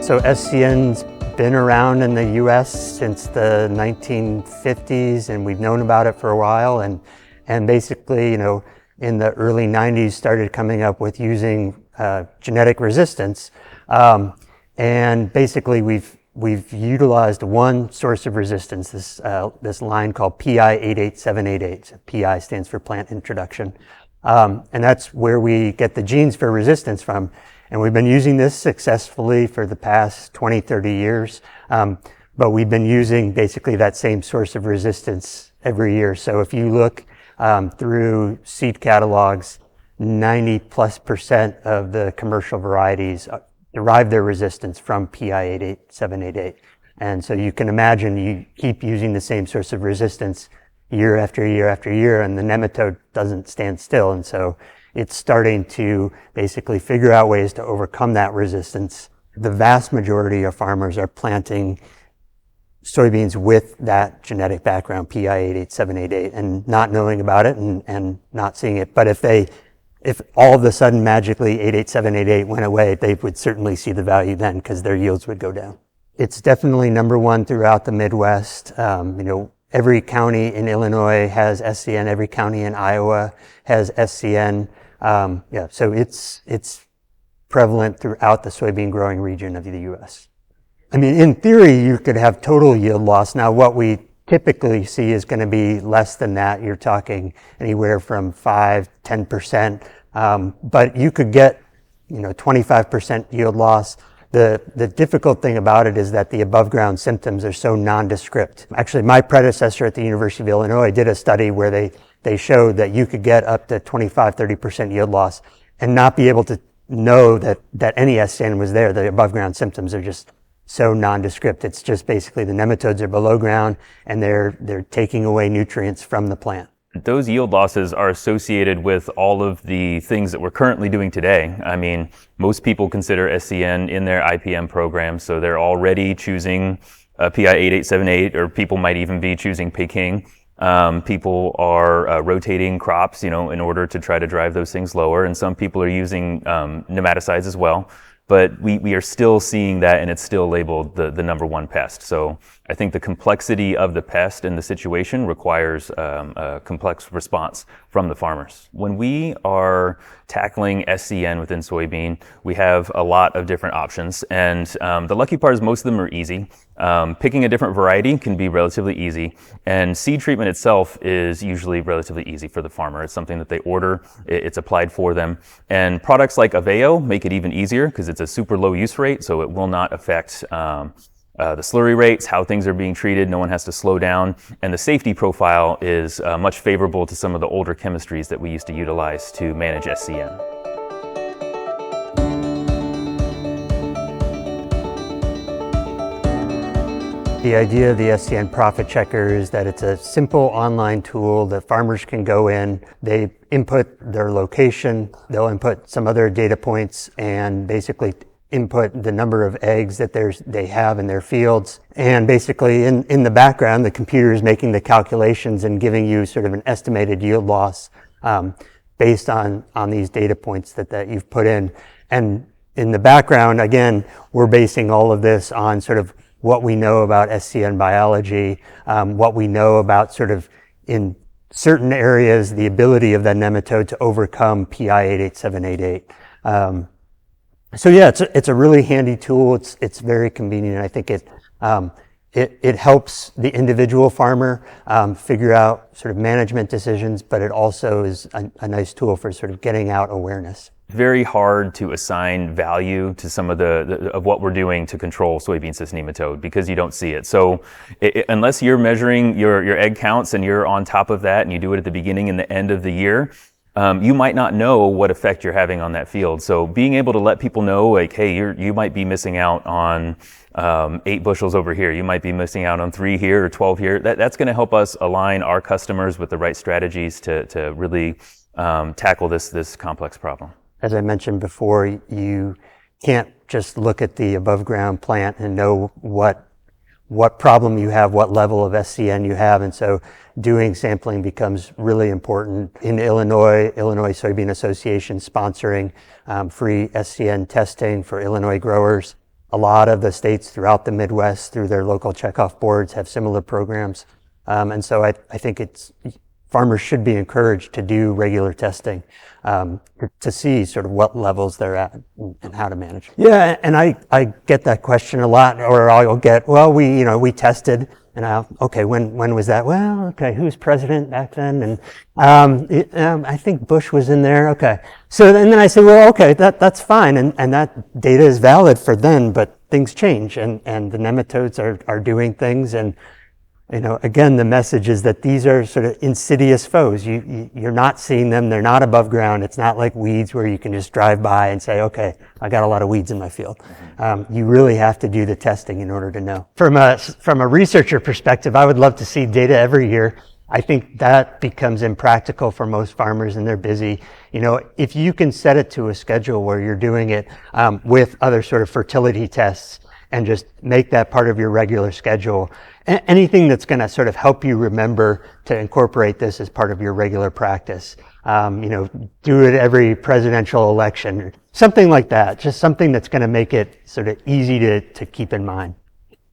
So SCN's been around in the US since the 1950s, and we've known about it for a while. And basically, in the early 90s started coming up with using genetic resistance. And basically we've utilized one source of resistance, this line called PI 88788. PI stands for plant introduction. And that's where we get the genes for resistance from. And we've been using this successfully for the past 20, 30 years. But we've been using basically that same source of resistance every year. So if you look through seed catalogs, 90+% of the commercial varieties derive their resistance from PI 88788. And so you can imagine you keep using the same source of resistance year after year after year, and the nematode doesn't stand still. And so it's starting to basically figure out ways to overcome that resistance. The vast majority of farmers are planting soybeans with that genetic background, PI 88788, and not knowing about it and not seeing it. But if all of a sudden magically 88788 went away, they would certainly see the value then because their yields would go down. It's definitely number one throughout the Midwest. Every county in Illinois has SCN. Every county in Iowa has SCN. So it's prevalent throughout the soybean growing region of the U.S. I mean, in theory, you could have total yield loss. Now, what we typically see is going to be less than that. You're talking anywhere from 5-10%. But you could get, 25% yield loss. The difficult thing about it is that the above ground symptoms are so nondescript. Actually, my predecessor at the University of Illinois did a study where they showed that you could get up to 25-30% yield loss and not be able to know that any SCN was there. The above ground symptoms are just so nondescript. It's just basically the nematodes are below ground and they're taking away nutrients from the plant. Those yield losses are associated with all of the things that we're currently doing today. I mean, most people consider SCN in their IPM program, so they're already choosing PI 8878, or people might even be choosing Peking. People are rotating crops, in order to try to drive those things lower, and some people are using nematicides as well. But we are still seeing that, and it's still labeled the number one pest. So I think the complexity of the pest and the situation requires a complex response from the farmers. When we are tackling SCN within soybean, we have a lot of different options. And the lucky part is most of them are easy. Picking a different variety can be relatively easy. And seed treatment itself is usually relatively easy for the farmer. It's something that they order, it's applied for them. And products like Aveo make it even easier because it's a super low use rate, so it will not affect the slurry rates, how things are being treated. No one has to slow down. And the safety profile is much favorable to some of the older chemistries that we used to utilize to manage SCN. The idea of the SCN Profit Checker is that it's a simple online tool that farmers can go in, they input their location, they'll input some other data points and basically input the number of eggs that they have in their fields. And basically in the background, the computer is making the calculations and giving you sort of an estimated yield loss based on these data points that you've put in. And in the background, again, we're basing all of this on sort of what we know about SCN biology, what we know about sort of in certain areas, the ability of that nematode to overcome PI 88788. So yeah, it's a really handy tool. It's very convenient. I think it helps the individual farmer figure out sort of management decisions, but it also is a nice tool for sort of getting out awareness. Very hard to assign value to some of of what we're doing to control soybean cyst nematode because you don't see it. So unless you're measuring your egg counts and you're on top of that and you do it at the beginning and the end of the year, you might not know what effect you're having on that field. So being able to let people know, like, hey, you might be missing out on 8 bushels over here. You might be missing out on 3 here or 12 here. That's going to help us align our customers with the right strategies to really tackle this complex problem. As I mentioned before, you can't just look at the above ground plant and know what problem you have, what level of SCN you have. And so doing sampling becomes really important. In Illinois Soybean Association sponsoring free SCN testing for Illinois growers. a lot of the states throughout the Midwest, through their local checkoff boards, have similar programs. And so I think farmers should be encouraged to do regular testing to see sort of what levels they're at and how to manage. Yeah, and I get that question a lot, or I'll get, well, we tested, and okay, when was that? Well, okay, who was president back then? And I think Bush was in there. Okay, so then I said, well, okay, that's fine, and that data is valid for then, but things change, and the nematodes are doing things, and again, the message is that these are sort of insidious foes. You're not seeing them. They're not above ground. It's not like weeds where you can just drive by and say, okay, I got a lot of weeds in my field. You really have to do the testing in order to know. From a researcher perspective, I would love to see data every year. I think that becomes impractical for most farmers, and they're busy. If you can set it to a schedule where you're doing it with other sort of fertility tests and just make that part of your regular schedule, anything that's going to sort of help you remember to incorporate this as part of your regular practice. Do it every presidential election, something like that. Just something that's going to make it sort of easy to keep in mind.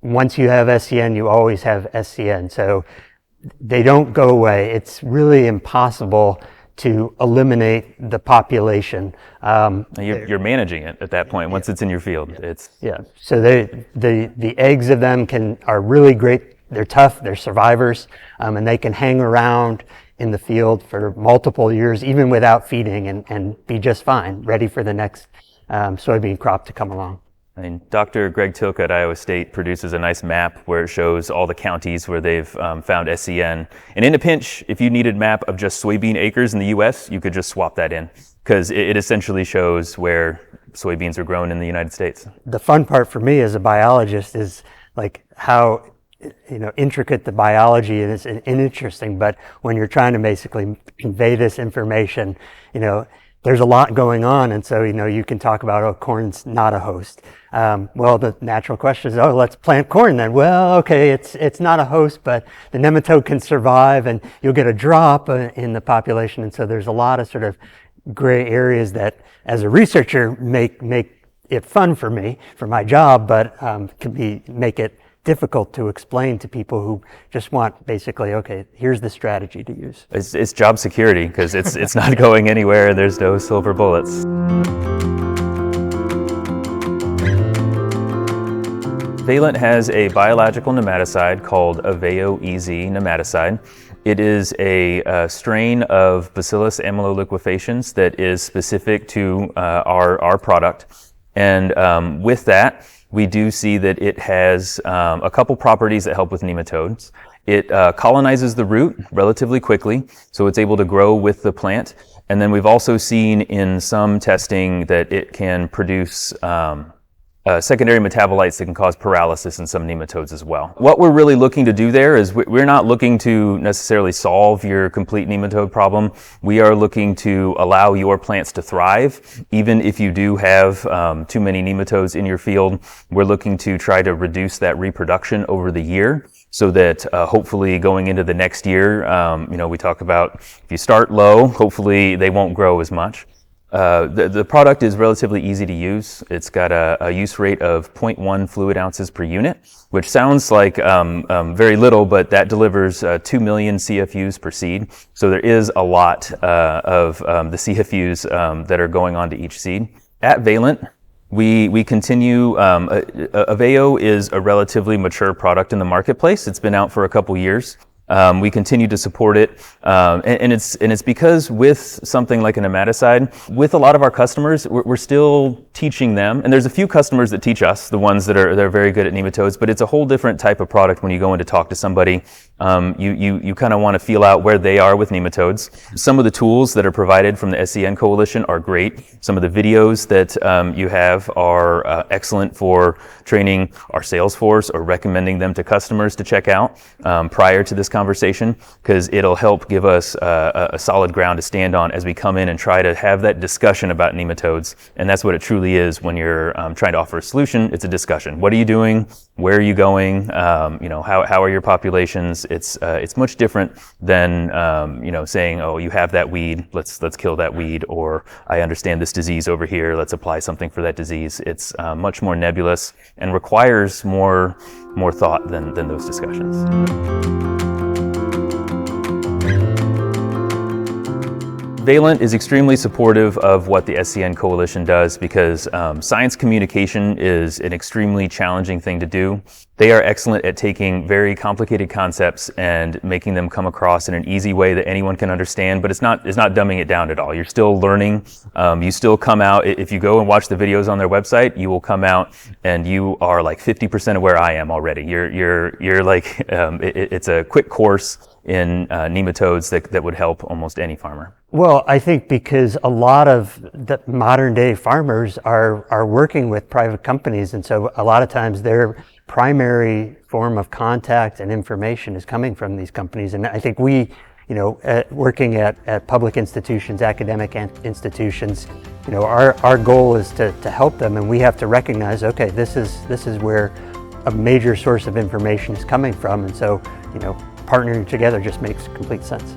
Once you have SCN, you always have SCN. So they don't go away. It's really impossible to eliminate the population. You're managing it at that point. Once it's in your field, So the eggs of them are really great. They're tough. They're survivors, and they can hang around in the field for multiple years, even without feeding, and be just fine, ready for the next soybean crop to come along. Dr. Greg Tilke at Iowa State produces a nice map where it shows all the counties where they've found SCN. And in a pinch, if you needed a map of just soybean acres in the U.S., you could just swap that in, because it essentially shows where soybeans are grown in the United States. The fun part for me as a biologist is like how intricate the biology is and interesting. But when you're trying to basically convey this information, there's a lot going on, and so you can talk about, corn's not a host. Well, the natural question is, let's plant corn then. Well, okay, it's not a host, but the nematode can survive, and you'll get a drop in the population. And so there's a lot of sort of gray areas that, as a researcher, make it fun for me for my job, but can make it difficult to explain to people who just want basically, okay, here's the strategy to use. It's job security, because it's not going anywhere. There's no silver bullets. Valent has a biological nematicide called Aveo-EZ nematicide. It is a strain of Bacillus amyloliquefaciens that is specific to our product. And with that, we do see that it has a couple properties that help with nematodes. It colonizes the root relatively quickly, so it's able to grow with the plant. And then we've also seen in some testing that it can produce secondary metabolites that can cause paralysis in some nematodes as well. What we're really looking to do there is we're not looking to necessarily solve your complete nematode problem. We are looking to allow your plants to thrive. Even if you do have too many nematodes in your field, we're looking to try to reduce that reproduction over the year, so that hopefully going into the next year, we talk about if you start low, hopefully they won't grow as much. The product is relatively easy to use. It's got a use rate of 0.1 fluid ounces per unit, which sounds like very little, but that delivers 2 million CFUs per seed. So there is a lot of the CFUs that are going on to each seed. At Valent, we continue, Aveo is a relatively mature product in the marketplace. It's been out for a couple years. We continue to support it, and it's because with something like a nematicide, with a lot of our customers, we're still teaching them, and there's a few customers that teach us, the ones that are very good at nematodes, but it's a whole different type of product when you go in to talk to somebody. You kind of want to feel out where they are with nematodes. Some of the tools that are provided from the SCN Coalition are great. Some of the videos that you have are excellent for training our sales force or recommending them to customers to check out prior to this conversation. conversation, because it'll help give us a solid ground to stand on as we come in and try to have that discussion about nematodes. And that's what it truly is when you're trying to offer a solution. It's a discussion. What are you doing? Where are you going? How are your populations? It's much different than saying, oh, you have that weed, let's kill that weed, or I understand this disease over here, let's apply something for that disease. It's much more nebulous and requires more thought than those discussions. Valent is extremely supportive of what the SCN Coalition does, because science communication is an extremely challenging thing to do. They are excellent at taking very complicated concepts and making them come across in an easy way that anyone can understand, but it's not dumbing it down at all. You're still learning. You still come out, if you go and watch the videos on their website, you will come out and you are like 50% of where I am already. You're like, it's a quick course in nematodes that would help almost any farmer. Well, I think because a lot of the modern day farmers are working with private companies, and so a lot of times their primary form of contact and information is coming from these companies. And I think we, working at public institutions, academic institutions, our goal is to help them, and we have to recognize, okay, this is where a major source of information is coming from, and so partnering together just makes complete sense.